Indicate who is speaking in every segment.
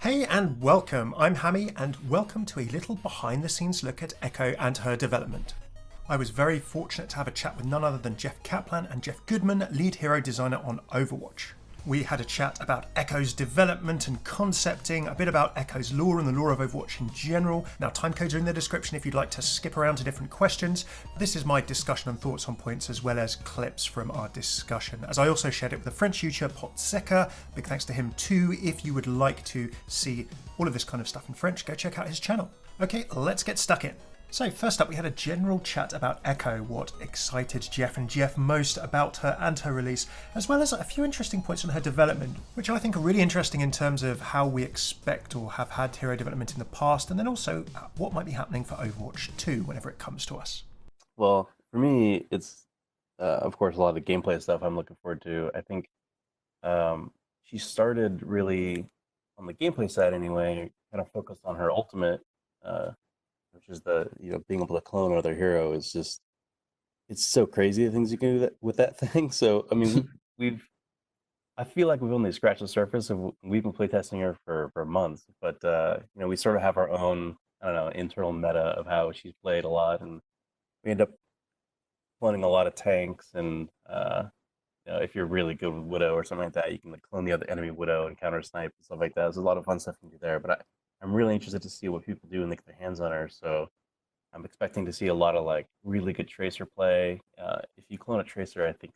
Speaker 1: Hey and welcome, I'm Hammeh and welcome to a little behind the scenes look at Echo and her development. I was very fortunate to have a chat with none other than Geoff Kaplan and Geoff Goodman, lead hero designer on Overwatch. We had a chat about Echo's development and concepting, a bit about Echo's lore and the lore of Overwatch in general. Now, timecodes are in the description if you'd like to skip around to different questions. This is my discussion and thoughts on points as well as clips from our discussion, as I also shared it with a French YouTuber, Potxeca. Big thanks to him too. If you would like to see all of this kind of stuff in French, go check out his channel. Okay, let's get stuck in. So first up, we had a general chat about Echo, what excited Jeff and Geoff most about her and her release, as well as a few interesting points on her development, which I think are really interesting in terms of how we expect or have had hero development in the past, and then also what might be happening for Overwatch 2 whenever it comes to us.
Speaker 2: Well, for me, it's of course a lot of the gameplay stuff I'm looking forward to. I think she started really on the gameplay side anyway, kind of focused on her ultimate. Which is being able to clone another hero is just it's so crazy the things you can do with that thing. So I mean we've I feel like we've only scratched the surface of we've been playtesting her for months, but we sort of have our own I don't know internal meta of how she's played a lot, and we end up cloning a lot of tanks and if you're really good with Widow or something like that, you can like clone the other enemy Widow and counter snipe and stuff like that. There's a lot of fun stuff you can do there, but I'm really interested to see what people do when they get their hands on her. So I'm expecting to see a lot of like really good Tracer play. If you clone a Tracer, I think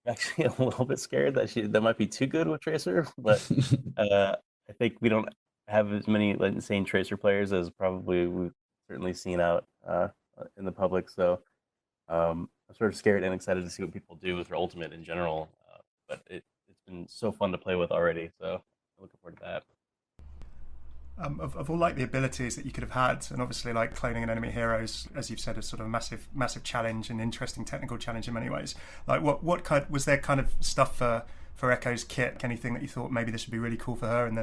Speaker 2: I'm actually a little bit scared that might be too good with Tracer. But I think we don't have as many like, insane Tracer players as probably we've certainly seen out in the public. So I'm sort of scared and excited to see what people do with her ultimate in general. But it's been so fun to play with already. So I'm looking forward to that.
Speaker 1: Of all like the abilities that you could have had, and obviously like cloning an enemy heroes, as you've said, is sort of a massive challenge and interesting technical challenge in many ways. Like what kind was there kind of stuff for Echo's kit? Anything that you thought maybe this would be really cool for her, and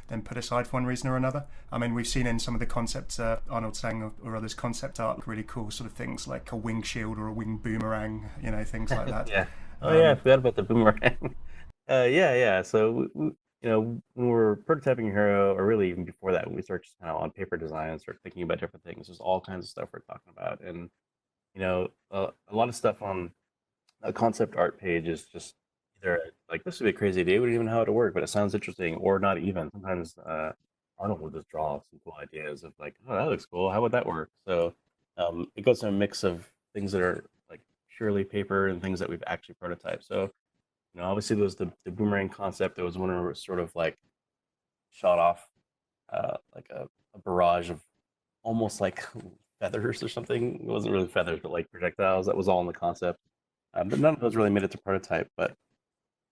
Speaker 1: then put aside for one reason or another? I mean, we've seen in some of the concepts, Arnold Sang or others concept art, really cool sort of things like a wing shield or a wing boomerang, things like that.
Speaker 2: Yeah. Oh yeah, I forgot about the boomerang. Yeah. So when we're prototyping a hero, or really even before that, when we start just kind of on paper design and start thinking about different things, there's all kinds of stuff we're talking about, and a lot of stuff on a concept art page is just either like this would be a crazy idea, we don't even know how it would work, but it sounds interesting, or not even. Sometimes Arnold will just draw some cool ideas of like, oh, that looks cool. How would that work? So it goes to a mix of things that are like purely paper and things that we've actually prototyped. So obviously there was the boomerang concept. There was one where it was sort of like shot off like a barrage of almost like feathers or something. It wasn't really feathers, but like projectiles. That was all in the concept. But none of those really made it to prototype. But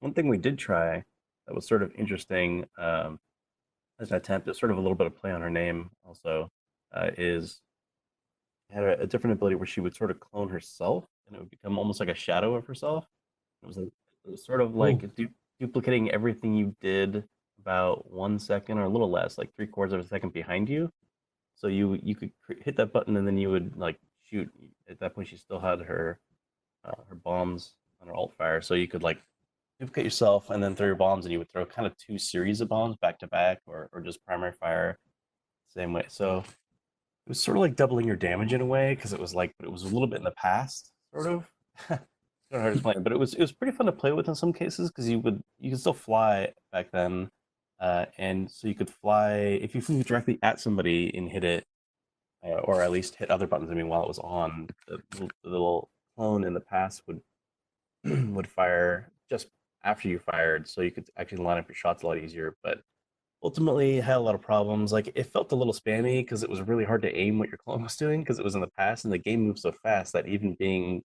Speaker 2: one thing we did try that was sort of interesting as an attempt at sort of a little bit of play on her name also is had a different ability where she would sort of clone herself, and it would become almost like a shadow of herself. It was sort of
Speaker 3: Oh,
Speaker 2: like duplicating everything you did about 1 second or a little less, like three-quarters of a second behind you. So you could hit that button and then you would like shoot. At that point, she still had her bombs on her alt fire, so you could like duplicate yourself and then throw your bombs, and you would throw kind of two series of bombs back to back, or just primary fire same way. So it was sort of like doubling your damage in a way, because it was like, but it was a little bit in the past, sort of. I don't know how to explain it, but it was pretty fun to play with in some cases, because you could still fly back then, and so you could fly if you flew directly at somebody and hit it, or at least hit other buttons. I mean, while it was on, the little clone in the past would would fire just after you fired, so you could actually line up your shots a lot easier. But ultimately, it had a lot of problems. Like it felt a little spammy because it was really hard to aim what your clone was doing, because it was in the past, and the game moved so fast that even being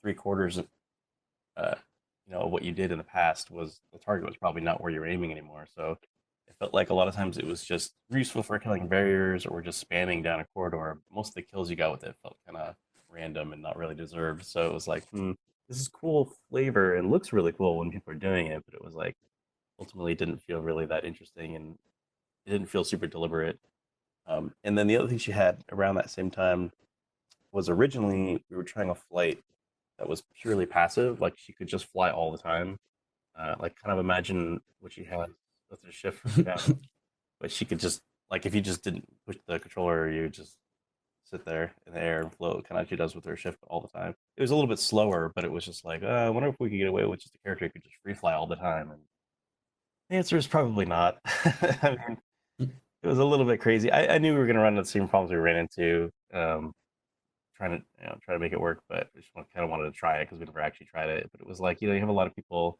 Speaker 2: three-quarters of uh, what you did in the past, was the target was probably not where you're aiming anymore. So it felt like a lot of times it was just useful for killing barriers or just spamming down a corridor. Most of the kills you got with it felt kind of random and not really deserved. So it was like, this is cool flavor and looks really cool when people are doing it, but it was like ultimately didn't feel really that interesting, and it didn't feel super deliberate. And then the other thing she had around that same time was originally we were trying a flight that was purely passive, like she could just fly all the time. Like kind of imagine what she had with her shift from down. but she could just like if you just didn't push the controller, you would just sit there in the air and float, kind of like she does with her shift all the time. It was a little bit slower, but it was just like, I wonder if we could get away with just a character who could just free fly all the time. And the answer is probably not. I mean, it was a little bit crazy. I knew we were going to run into the same problems we ran into, try to make it work, but I just kind of wanted to try it because we never actually tried it. But it was like, you have a lot of people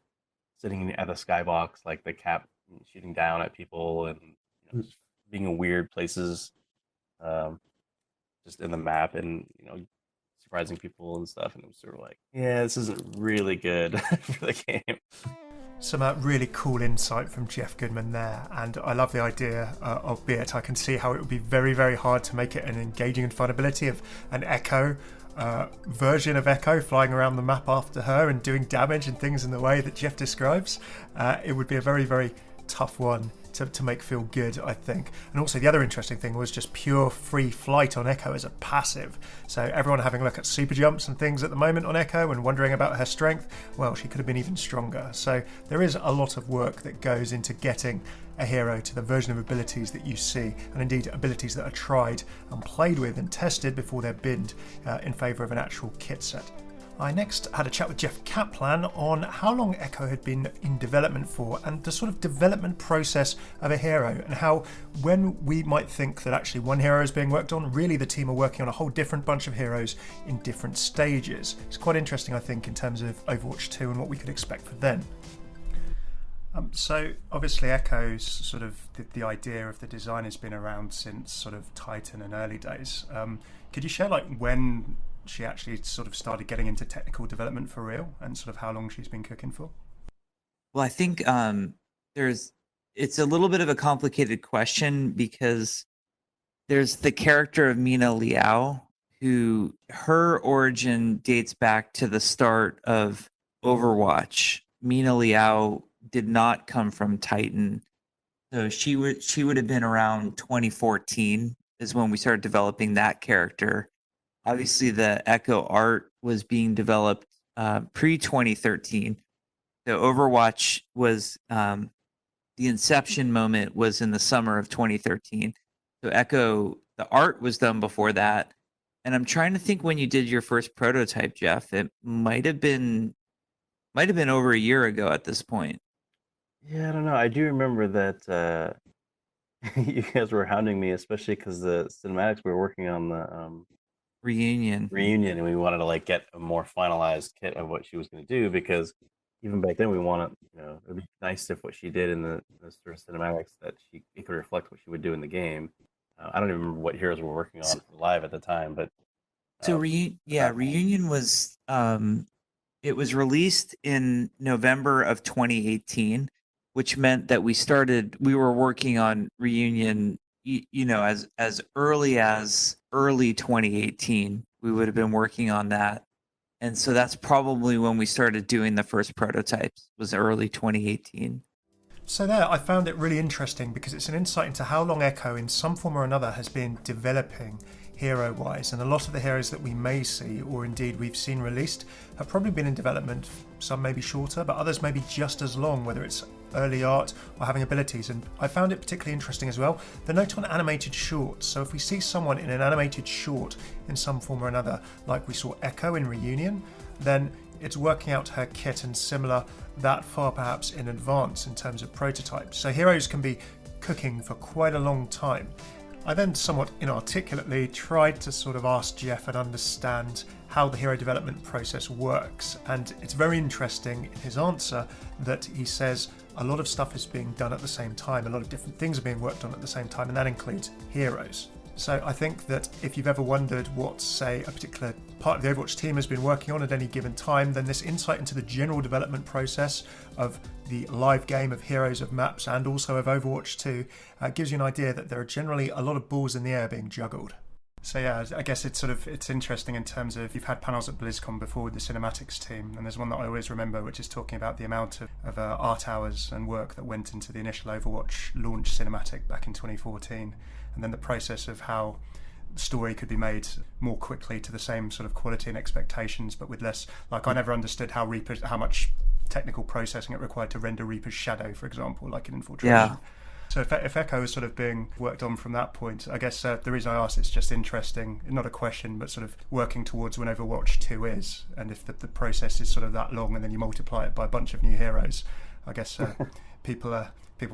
Speaker 2: sitting at the skybox, like the cap shooting down at people and just being in weird places. Just in the map and surprising people and stuff, and it was sort of like, yeah, this isn't really good for the game.
Speaker 1: Some really cool insight from Geoff Goodman there, and I love the idea of Beat. I can see how it would be very, very hard to make it an engaging and fun ability of an Echo version of Echo flying around the map after her and doing damage and things in the way that Geoff describes. It would be a very, very tough one to make feel good, I think. And also the other interesting thing was just pure free flight on Echo as a passive. So everyone having a look at super jumps and things at the moment on Echo and wondering about her strength, well, she could have been even stronger. So there is a lot of work that goes into getting a hero to the version of abilities that you see, and indeed abilities that are tried and played with and tested before they're binned in favour of an actual kit set. I next had a chat with Jeff Kaplan on how long Echo had been in development for and the sort of development process of a hero, and how when we might think that actually one hero is being worked on, really the team are working on a whole different bunch of heroes in different stages. It's quite interesting, I think, in terms of Overwatch 2 and what we could expect for then. So obviously Echo's sort of the idea of the design has been around since sort of Titan and early days. Could you share like when she actually sort of started getting into technical development for real and sort of how long she's been cooking for?
Speaker 3: Well, I think it's a little bit of a complicated question because there's the character of Mina Liao, who her origin dates back to the start of Overwatch. Mina Liao did not come from Titan, so she would have been around 2014 is when we started developing that character. Obviously, the Echo art was being developed pre-2013. So Overwatch was the inception moment was in the summer of 2013. So Echo, the art was done before that. And I'm trying to think when you did your first prototype, Jeff. It might have been over a year ago at this point.
Speaker 2: Yeah, I don't know. I do remember that you guys were hounding me, especially because the cinematics we were working on the
Speaker 3: reunion,
Speaker 2: and we wanted to like get a more finalized kit of what she was going to do, because even back then we wanted, it'd be nice if what she did in the sort of cinematics that it could reflect what she would do in the game. I don't even remember what heroes we were working on live at the time, but
Speaker 3: so reunion was it was released in November of 2018, which meant that we were working on reunion as early as early 2018. We would have been working on that, and so that's probably when we started doing the first prototypes, was early 2018.
Speaker 1: So there, I found it really interesting because it's an insight into how long Echo in some form or another has been developing hero-wise, and a lot of the heroes that we may see, or indeed we've seen released, have probably been in development, some maybe shorter, but others maybe just as long, whether it's early art or having abilities. And I found it particularly interesting as well, the note on animated shorts. So if we see someone in an animated short in some form or another, like we saw Echo in Reunion, then it's working out her kit and similar that far perhaps in advance in terms of prototypes. So heroes can be cooking for quite a long time. I then somewhat inarticulately tried to sort of ask Jeff and understand how the hero development process works, and it's very interesting in his answer that he says a lot of stuff is being done at the same time, a lot of different things are being worked on at the same time, and that includes heroes. So I think that if you've ever wondered what, say, a particular part of the Overwatch team has been working on at any given time, then this insight into the general development process of the live game of heroes, of maps, and also of Overwatch 2 gives you an idea that there are generally a lot of balls in the air being juggled. So yeah, I guess it's interesting in terms of, you've had panels at BlizzCon before with the cinematics team, and there's one that I always remember, which is talking about the amount of art hours and work that went into the initial Overwatch launch cinematic back in 2014, and then the process of how the story could be made more quickly to the same sort of quality and expectations, but with less. Like, I never understood how much technical processing it required to render Reaper's shadow, for example, like in Infiltration.
Speaker 3: Yeah.
Speaker 1: So if Echo is sort of being worked on from that point, I guess the reason I asked it's just interesting, not a question, but sort of working towards when Overwatch 2 is, and if the process is sort of that long and then you multiply it by a bunch of new heroes, I guess people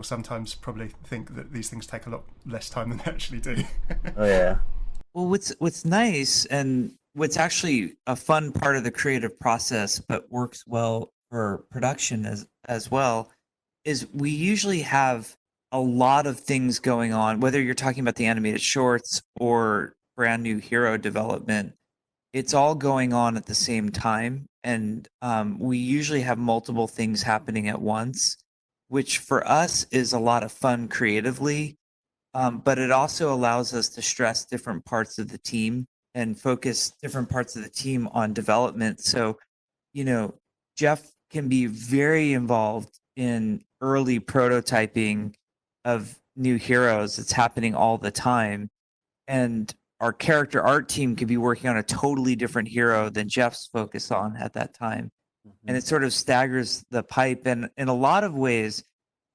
Speaker 1: sometimes probably think that these things take a lot less time than they actually do.
Speaker 2: Oh yeah.
Speaker 3: Well, what's nice and what's actually a fun part of the creative process, but works well for production as well, is we usually have a lot of things going on, whether you're talking about the animated shorts or brand new hero development. It's all going on at the same time, and we usually have multiple things happening at once, which for us is a lot of fun creatively. But it also allows us to stress different parts of the team and focus different parts of the team on development. So, Jeff can be very involved in early prototyping of new heroes. It's happening all the time. And our character art team could be working on a totally different hero than Jeff's focus on at that time. And it sort of staggers the pipe. And in a lot of ways,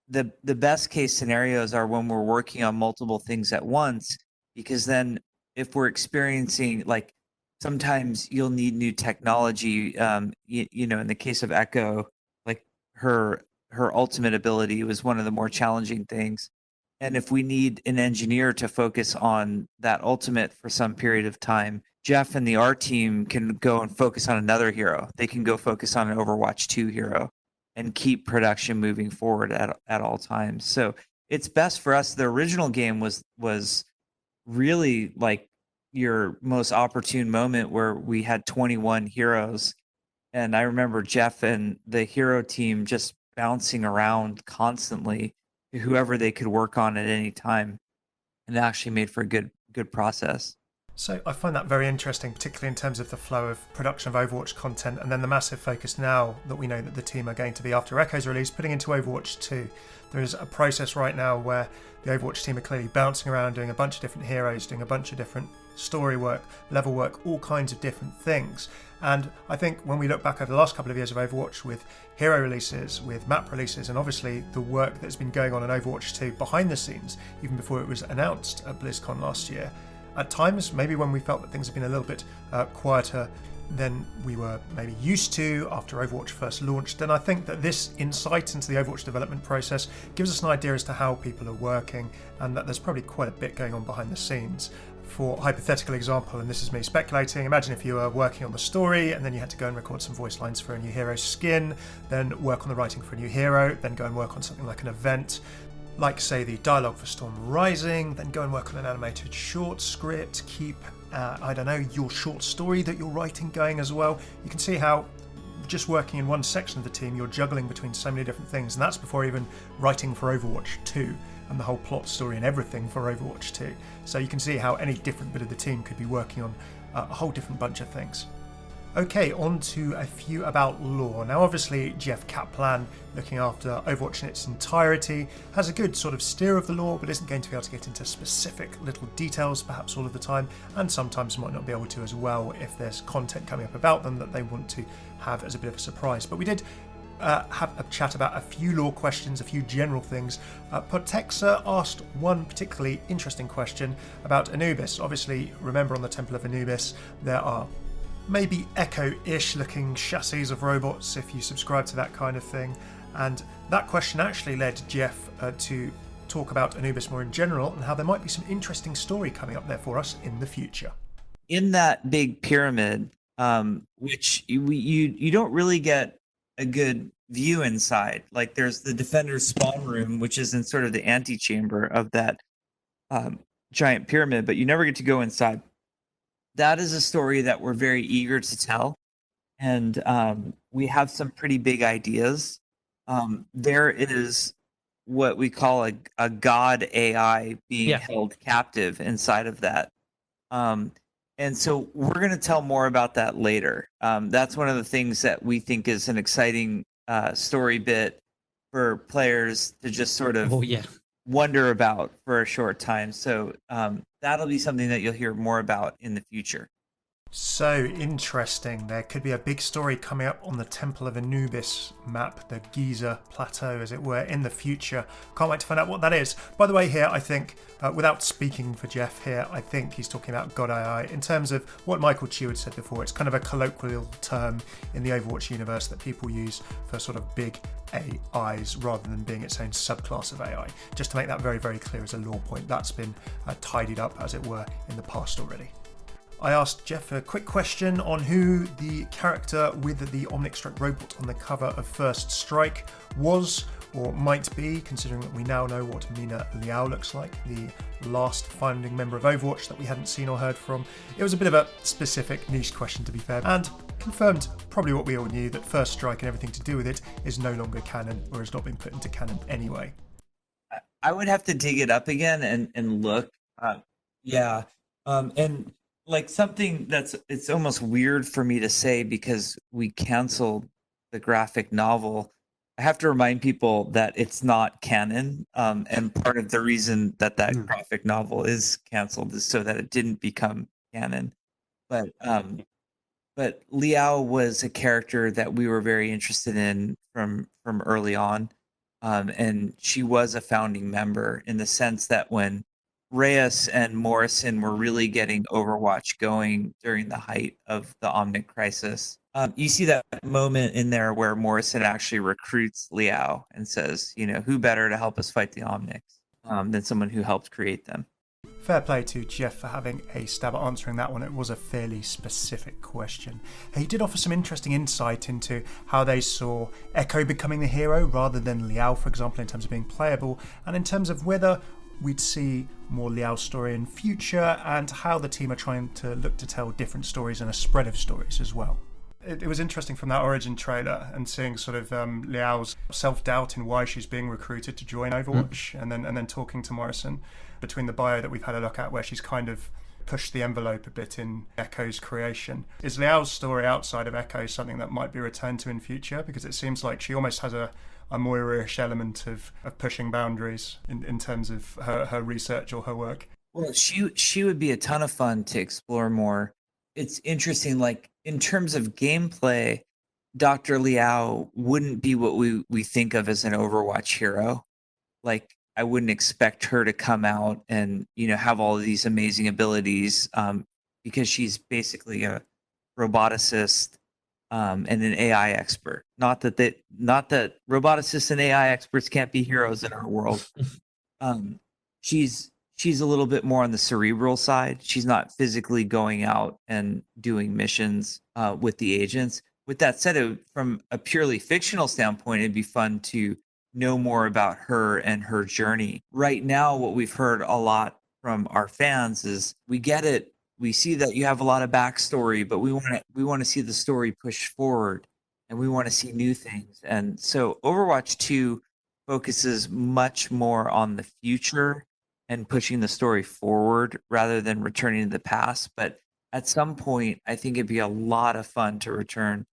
Speaker 3: the best case scenarios are when we're working on multiple things at once, because then if we're experiencing, like, sometimes you'll need new technology, in the case of Echo, like her ultimate ability was one of the more challenging things, and if we need an engineer to focus on that ultimate for some period of time, Jeff and the art team can go and focus on another hero. They can go focus on an Overwatch 2 hero and keep production moving forward at all times. So it's best for us. The original game was really like your most opportune moment where we had 21 heroes. And I remember Jeff and the hero team just bouncing around constantly to whoever they could work on at any time. And it actually made for a good process.
Speaker 1: So I find that very interesting, particularly in terms of the flow of production of Overwatch content, and then the massive focus now that we know that the team are going to be, after Echo's release, putting into Overwatch 2. There is a process right now where the Overwatch team are clearly bouncing around, doing a bunch of different heroes, doing a bunch of different story work, level work, all kinds of different things. And I think when we look back over the last couple of years of Overwatch, with hero releases, with map releases, and obviously the work that's been going on in Overwatch 2 behind the scenes, even before it was announced at BlizzCon last year, at times, maybe when we felt that things have been a little bit quieter than we were maybe used to after Overwatch first launched, then I think that this insight into the Overwatch development process gives us an idea as to how people are working, and that there's probably quite a bit going on behind the scenes. For a hypothetical example, and this is me speculating, imagine if you were working on the story and then you had to go and record some voice lines for a new hero skin, then work on the writing for a new hero, then go and work on something like an event, like say the dialogue for Storm Rising, then go and work on an animated short script, keep, your short story that you're writing going as well. You can see how just working in one section of the team, you're juggling between so many different things, and that's before even writing for Overwatch 2 and the whole plot, story and everything for Overwatch 2. So you can see how any different bit of the team could be working on a whole different bunch of things. Okay, on to a few about lore. Now obviously Geoff Kaplan, looking after Overwatch in its entirety, has a good sort of steer of the lore, but isn't going to be able to get into specific little details perhaps all of the time, and sometimes might not be able to as well if there's content coming up about them that they want to have as a bit of a surprise. But we did have a chat about a few lore questions, a few general things. Potxeca asked one particularly interesting question about Anubis. Obviously, remember on the Temple of Anubis, there are maybe Echo-ish looking chassis of robots if you subscribe to that kind of thing. And that question actually led Geoff to talk about Anubis more in general and how there might be some interesting story coming up there for us in the future.
Speaker 3: In that big pyramid, which you don't really get a good view inside. Like there's the Defender's spawn room, which is in sort of the antechamber of that giant pyramid, but you never get to go inside. That is a story that we're very eager to tell, and we have some pretty big ideas. There is what we call a god AI being held captive inside of that. And so we're going to tell more about that later. That's one of the things that we think is an exciting story bit for players to just sort of wonder about for a short time. So that'll be something that you'll hear more about in the future.
Speaker 1: So interesting. There could be a big story coming up on the Temple of Anubis map, the Giza Plateau, as it were, in the future. Can't wait to find out what that is. By the way, here, I think, without speaking for Geoff here, I think he's talking about God AI. In terms of what Michael Chew had said before, it's kind of a colloquial term in the Overwatch universe that people use for sort of big AIs rather than being its own subclass of AI. Just to make that very, very clear as a lore point, that's been tidied up, as it were, in the past already. I asked Geoff a quick question on who the character with the Omnic-Strike robot on the cover of First Strike was or might be, considering that we now know what Mina Liao looks like, the last founding member of Overwatch that we hadn't seen or heard from. It was a bit of a specific niche question, to be fair, and confirmed probably what we all knew, that First Strike and everything to do with it is no longer canon, or has not been put into canon anyway.
Speaker 3: I would have to dig it up again and look. And like something it's almost weird for me to say because we canceled the graphic novel. I have to remind people that it's not canon, and part of the reason that graphic novel is canceled is so that it didn't become canon. But Liao was a character that we were very interested in from early on, and she was a founding member in the sense that when Reyes and Morrison were really getting Overwatch going during the height of the Omnic crisis. You see that moment in there where Morrison actually recruits Liao and says, who better to help us fight the Omnics than someone who helped create them.
Speaker 1: Fair play to Geoff for having a stab at answering that one. It was a fairly specific question. He did offer some interesting insight into how they saw Echo becoming the hero rather than Liao, for example, in terms of being playable, and in terms of whether we'd see more Liao's story in future, and how the team are trying to look to tell different stories and a spread of stories as well. It was interesting from that Origin trailer and seeing sort of Liao's self-doubt in why she's being recruited to join Overwatch, and then talking to Morrison between the bio that we've had a look at, where she's kind of pushed the envelope a bit in Echo's creation. Is Liao's story outside of Echo something that might be returned to in future? Because it seems like she almost has a Moira-ish element of pushing boundaries in terms of her research or her work.
Speaker 3: Well, she would be a ton of fun to explore more. It's interesting, like in terms of gameplay, Dr. Liao wouldn't be what we think of as an Overwatch hero. Like I wouldn't expect her to come out and have all of these amazing abilities, because she's basically a roboticist and an AI expert. Not that roboticists and AI experts can't be heroes in our world. She's a little bit more on the cerebral side. She's not physically going out and doing missions with the agents. With that said, from a purely fictional standpoint, it'd be fun to know more about her and her journey. Right now, what we've heard a lot from our fans is we get it. We see that you have a lot of backstory, but we want to see the story push forward, and we want to see new things. And so Overwatch 2 focuses much more on the future and pushing the story forward rather than returning to the past. But at some point, I think it'd be a lot of fun to return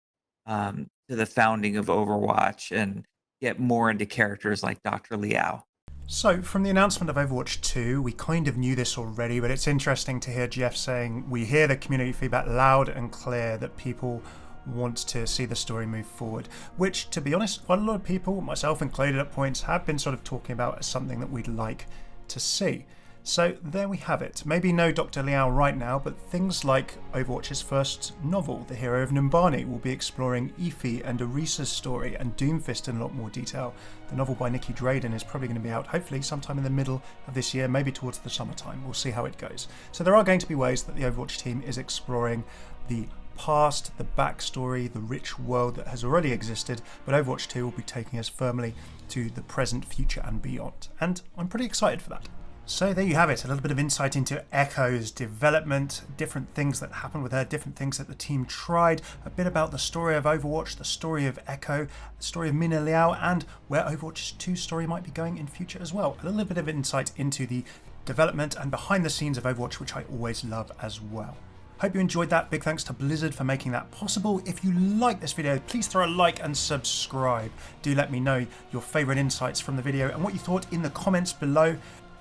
Speaker 3: to the founding of Overwatch and get more into characters like Dr. Liao.
Speaker 1: So, from the announcement of Overwatch 2, we kind of knew this already, but it's interesting to hear Geoff saying we hear the community feedback loud and clear that people want to see the story move forward, which, to be honest, quite a lot of people, myself included at points, have been sort of talking about as something that we'd like to see. So there we have it. Maybe no Dr. Liao right now, but things like Overwatch's first novel, The Hero of Numbani, will be exploring Efi and Orisa's story, and Doomfist in a lot more detail. The novel by Nikki Drayden is probably going to be out hopefully sometime in the middle of this year, maybe towards the summertime. We'll see how it goes. So there are going to be ways that the Overwatch team is exploring the past, the backstory, the rich world that has already existed, but Overwatch 2 will be taking us firmly to the present, future and beyond. And I'm pretty excited for that. So there you have it, a little bit of insight into Echo's development, different things that happened with her, different things that the team tried, a bit about the story of Overwatch, the story of Echo, the story of Mina Liao, and where Overwatch 2 story might be going in future as well. A little bit of insight into the development and behind the scenes of Overwatch, which I always love as well. Hope you enjoyed that. Big thanks to Blizzard for making that possible. If you like this video, please throw a like and subscribe. Do let me know your favourite insights from the video and what you thought in the comments below.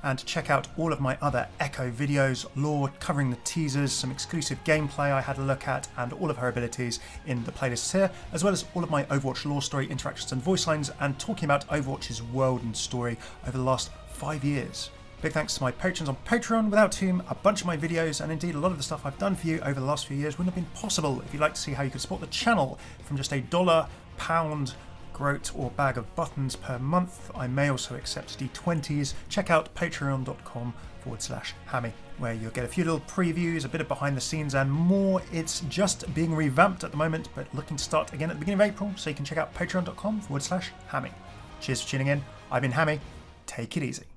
Speaker 1: and check out all of my other Echo videos, lore, covering the teasers, some exclusive gameplay I had a look at, and all of her abilities in the playlists here, as well as all of my Overwatch lore story interactions and voice lines, and talking about Overwatch's world and story over the last 5 years. Big thanks to my patrons on Patreon, without whom a bunch of my videos, and indeed a lot of the stuff I've done for you over the last few years, wouldn't have been possible. If you'd like to see how you could support the channel from just $1, pound, groat or bag of buttons per month, I may also accept D20s. Check out patreon.com/Hammeh, where you'll get a few little previews, a bit of behind the scenes and more. It's just being revamped at the moment, but looking to start again at the beginning of April, so you can check out patreon.com/Hammeh. Cheers for tuning in. I've been Hammeh. Take it easy.